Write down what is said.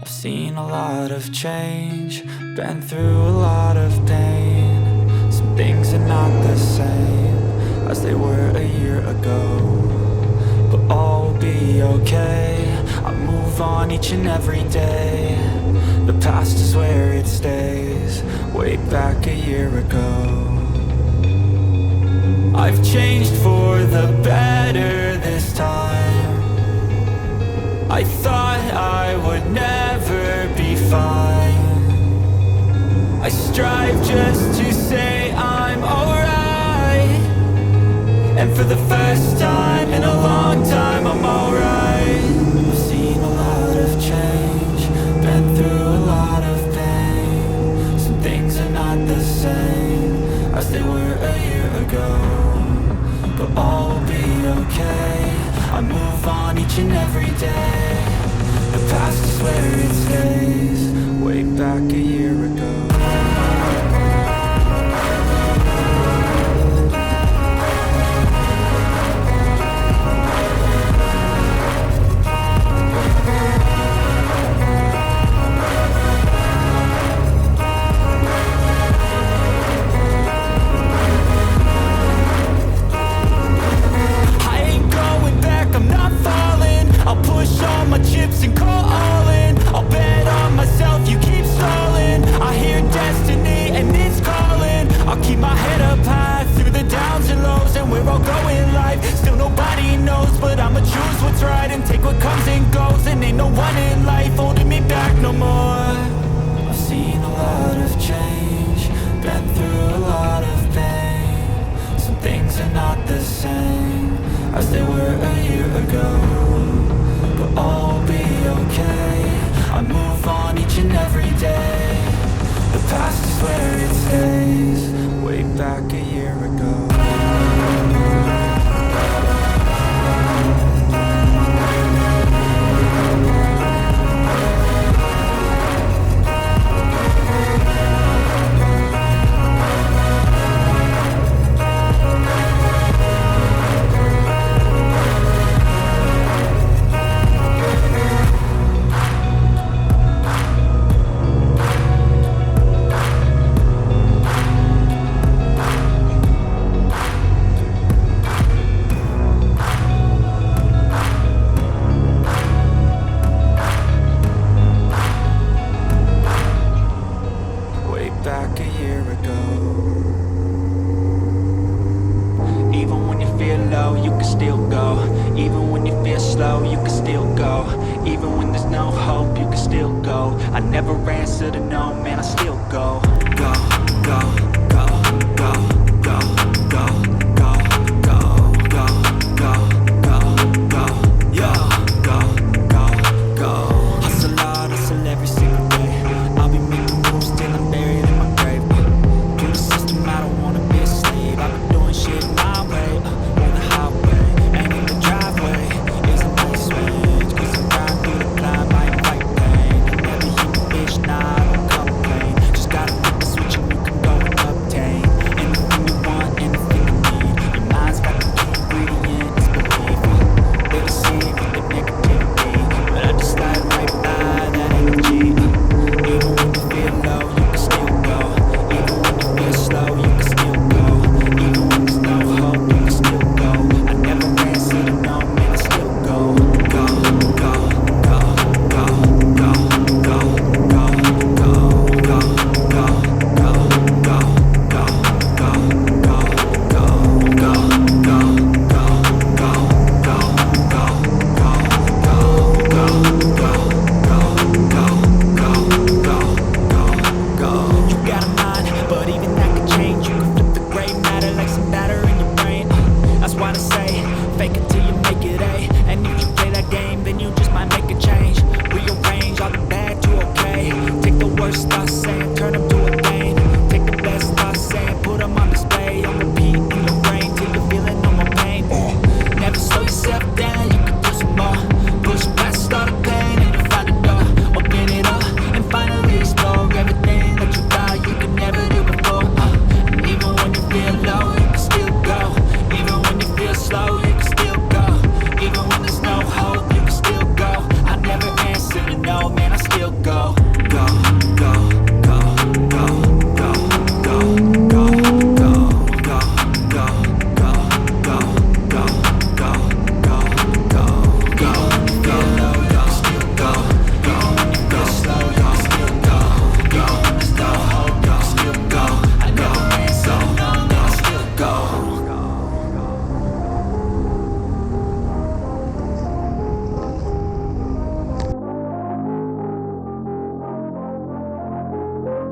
I've seen a lot of change, been through a lot of pain. Some things are not the same as they were a year ago, but all will be okay. I move on each and every day. The past is where it stays, way back a year ago. I've changed for the better this time. I thought I would never be fine. I strive just to say I'm alright, and for the first time in a long time I'm alright. I've seen a lot of change, been through a lot of pain. Some things are not the same as they were a year ago, but all will be okay. I move on each and every day. The past is where it stays, way back a year ago. And call all in. I'll bet on myself, you keep stalling. I hear destiny and it's calling. I'll keep my head up high through the downs and lows, and we're all going live. Still nobody knows, but I'ma choose what's right and take what comes and goes. And ain't no one in life holding me back no more. I've seen a lot of change, been through a lot of pain. Some things are not the same as they were a year ago, but all will be okay. I move on each and every day. The past is where it stays, way back a year ago. Back a year ago. Even when you feel low, you can still go. Even when you feel slow, you can still go. Even when there's no hope, you can still go. I never answer to no, man, I still go. Go, go, go, go, go.